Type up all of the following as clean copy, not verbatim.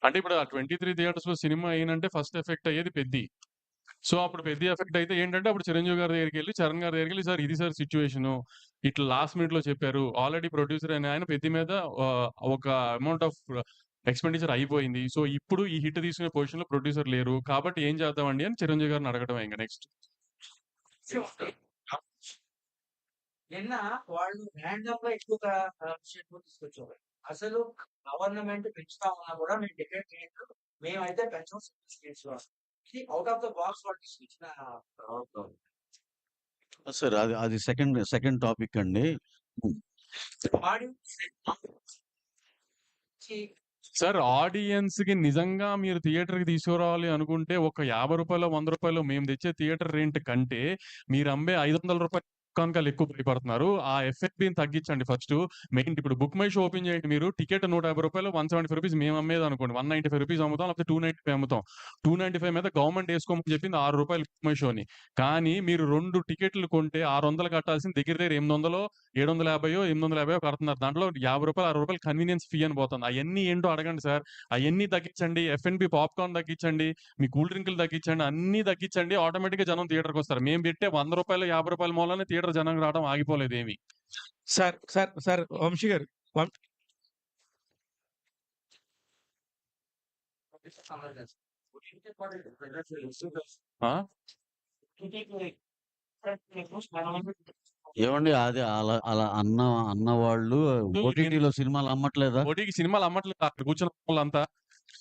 అంటే ఇప్పుడు ఆ 23 థియేటర్స్‌లో సినిమా అయిందంటే ఫస్ట్ ఎఫెక్ట్ అయ్యేది 'పెద్ది.' సో, అప్పుడు 'పెద్ది' ఎఫెక్ట్ అయితే ఏంటంటే అప్పుడు 'చిరంజీవి' గారి దగ్గరికెళ్ళి, చరణ్ గారి దగ్గరికెళ్ళి సార్ ఇది సార్ సిట్యుయేషను. ఇట్లా లాస్ట్ మినిట్‌లో చెప్పారు. ఆల్రెడీ ప్రొడ్యూసర్ అయిన ఆయన 'పెద్ది' మీద ఒక అమౌంట్ ఆఫ్ ఎక్స్‌పెండిచర్ అయిపోయింది. సో, ఇప్పుడు ఈ హిట్ తీసుకునే పొజిషన్‌లో ప్రొడ్యూసర్ లేరు. కాబట్టి ఏం చేద్దామండి అని 'చిరంజీవి' గారిని అడగడమే ఇంక నెక్స్ట్. నిన్న వాళ్ళు ర్యాండమ్‌గా ఎక్కువగా విషయంలో తీసుకొచ్చారు. అసలు గవర్నమెంట్ పెంచుతా ఉన్నా కూడా మేము డిబేట్ చేయొద్దు. మేమైతే పెంచం స్టేట్స్‌లో. ఇది ఔట్ ఆఫ్ ద బాక్స్ వాళ్ళు తీసుకొచ్చిన సార్ అది అది సెకండ్ సెకండ్ టాపిక్ అండి. ఆడియన్స్ సార్ ఆడియన్స్‌కి నిజంగా మీరు థియేటర్‌కి తీసుకురావాలి అనుకుంటే ఒక రూ. 50, రూ. 100 మేము తెచ్చే థియేటర్ రెంట్ కంటే మీరు అమ్మే రూ. 500 కనుకాలు ఎక్కువ భయపడుతున్నారు. ఆ ఎఫ్ఎఫ్‌బిని తగ్గించండి ఫస్టు. మెయిన్ ఇప్పుడు బుక్ మై షో ఓపెన్ చేయండి మీరు. టికెట్ రూ. 150, రూ. 175 మేము అమ్మేదనుకోండి. రూ. 195 అమ్ముతాం. లేకపోతే 295 అమ్ముతాం. 295 మీద గవర్నమెంట్ ఏసుకోమని చెప్పింది రూ. 6 బుక్ మై షోని. కానీ మీరు 2 టికెట్లు కొంటే 600 కట్టాల్సింది దగ్గర దగ్గర 800 750 850 కడుతున్నారు. దాంట్లో రూ. 50 రూ. 60 కన్వీనియన్స్ ఫీ అని పోతుంది. అయన్నీ ఏంటో అడగండి సార్. అయన్నీ తగ్గించండి. ఎఫ్&బి పాప్‌కార్న్ తగ్గించండి. మీ కూల్ డ్రింకులు తగ్గించండి. అన్నీ తగ్గించండి. ఆటోమేటిక్‌గా జనం థియేటర్‌కొస్తారు. మేము పెట్టే రూ. 100 రూ. 50 మూలనే థియేటర్ జనం రావడం ఆగిపోలేదు ఏమి. సార్ వంశీ గారు ఆ? ఏవండి అది అలా అలా అన్నవాళ్ళు ఓటీటీలో సినిమాలు అమ్మట్లేదా? ఓటీటీ సినిమాలు అమ్మట్లేదు అక్కడ కూర్చున్న వాళ్ళంతా.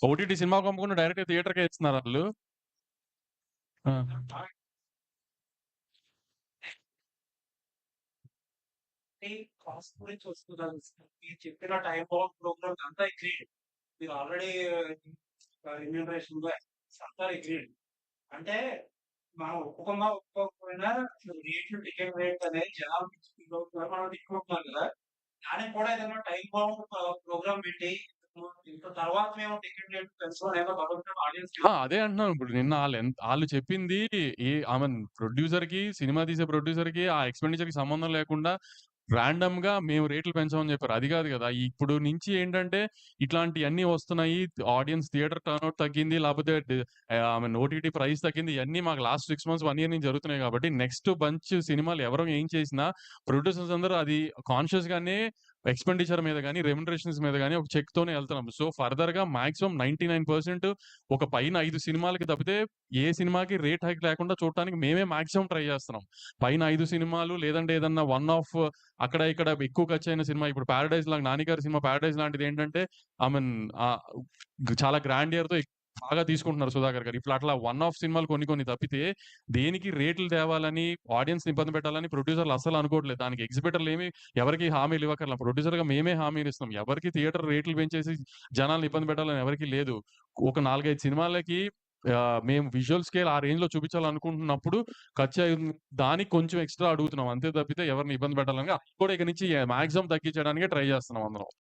ఓటీటీ సినిమా అమ్మకుండా డైరెక్ట్ థియేటర్‌కే ఇస్తున్నారు వాళ్ళు. కాస్ట్ గురించి వస్తున్నాను. మీరు చెప్పిన టైం బాంబ్ ప్రోగ్రామ్ అంతా అగ్రీడ్. మీరు ఆల్రెడీ రెమ్యూనరేషన్ అంతా అగ్రీడ్. అంటే మనం ఒప్పుకోకపోయినా రేట్లు టికెట్ రేట్ అనేది జనాలు మనం తిట్టుకుంటున్నాం కదా. దానికి కూడా ఏదైనా టైం బాంబ్ ప్రోగ్రామ్ పెట్టి తర్వాత మేము టికెట్ రేట్ పెంచుకోవడం ఆడియన్స్ అదే అంటున్నాను. ఇప్పుడు నిన్న ఆళ్ళు చెప్పింది ఐ మీన్ ప్రొడ్యూసర్‌కి, సినిమా తీసే ప్రొడ్యూసర్‌కి ఆ ఎక్స్‌పెండిచర్‌కి సంబంధం లేకుండా రాండమ్‌గా మేము రేట్లు పెంచామని చెప్పారు. అది కాదు కదా! ఇప్పుడు నుంచి ఏంటంటే ఇట్లాంటియన్నీ వస్తున్నాయి. ఆడియన్స్ థియేటర్ టర్నౌట్ తగ్గింది. లేకపోతే ఐ మీన్ ఓటీటీ ప్రైస్ తగ్గింది. ఇయన్నీ మాకు లాస్ట్ 6 మంత్స్, 1 ఇయర్ నుంచి జరుగుతున్నాయి కాబట్టి నెక్స్ట్ బంచ్ సినిమాలు ఎవరు ఏం చేసినా ప్రొడ్యూసర్స్ అందరూ అది కాన్షియస్‌గానే ఎక్స్‌పెండిచర్ మీద గాని, రెమ్యునరేషన్స్ మీద గాని ఒక చెక్‌తోనే ఎళ్తున్నాం. సో, ఫర్దర్‌గా మాక్సిమం 99% ఒక పైన 5 సినిమాలకి తప్పితే ఏ సినిమాకి రేట్ హైక్ లేకుండా చూడటానికి మేమే మాక్సిమం ట్రై చేస్తున్నాం. పైన 5 సినిమాలు లేదంటే ఏదన్నా వన్ ఆఫ్ అక్కడ ఇక్కడ ఎక్కువ ఖర్చయిన సినిమా ఇప్పుడు 'పారడైజ్' లాగా 'నాని' గారి సినిమా 'పారడైజ్' లాంటిదేంటంటే ఐ మీన్ చాలా గ్రాండియర్‌తో బాగా తీసుకుంటున్నారు 'సుధాకర్' గారు. ఇప్పుడు అట్లా వన్ ఆఫ్ సినిమాలు కొన్ని కొన్ని తప్పితే దేనికి రేట్లు తేవాలని, ఆడియన్స్‌ని ఇబ్బంది పెట్టాలని ప్రొడ్యూసర్లు అస్సలు అనుకోవట్లేదు. దానికి ఎగ్జిబిటర్‌లేమి ఎవరికీ హామీలు ఇవ్వక్కర్ల. ప్రొడ్యూసర్‌గా మేమే హామీలిస్తున్నాం. ఎవరికీ థియేటర్ రేట్లు పెంచేసి జనాల్ని ఇబ్బంది పెట్టాలని ఎవరికీ లేదు. ఒక 4, 5 సినిమాలకి మేము విజువల్ స్కేల్ ఆ రేంజ్‌లో చూపించాలనుకుంటున్నప్పుడు ఖర్చయింది దానికి కొంచెం ఎక్స్‌ట్రా అడుగుతున్నాం. అంతే తప్పితే ఎవరిని ఇబ్బంది పెట్టాలని అది కూడా ఇక నుంచి మాక్సిమం తగ్గించడానికే ట్రై చేస్తున్నాం అందరం.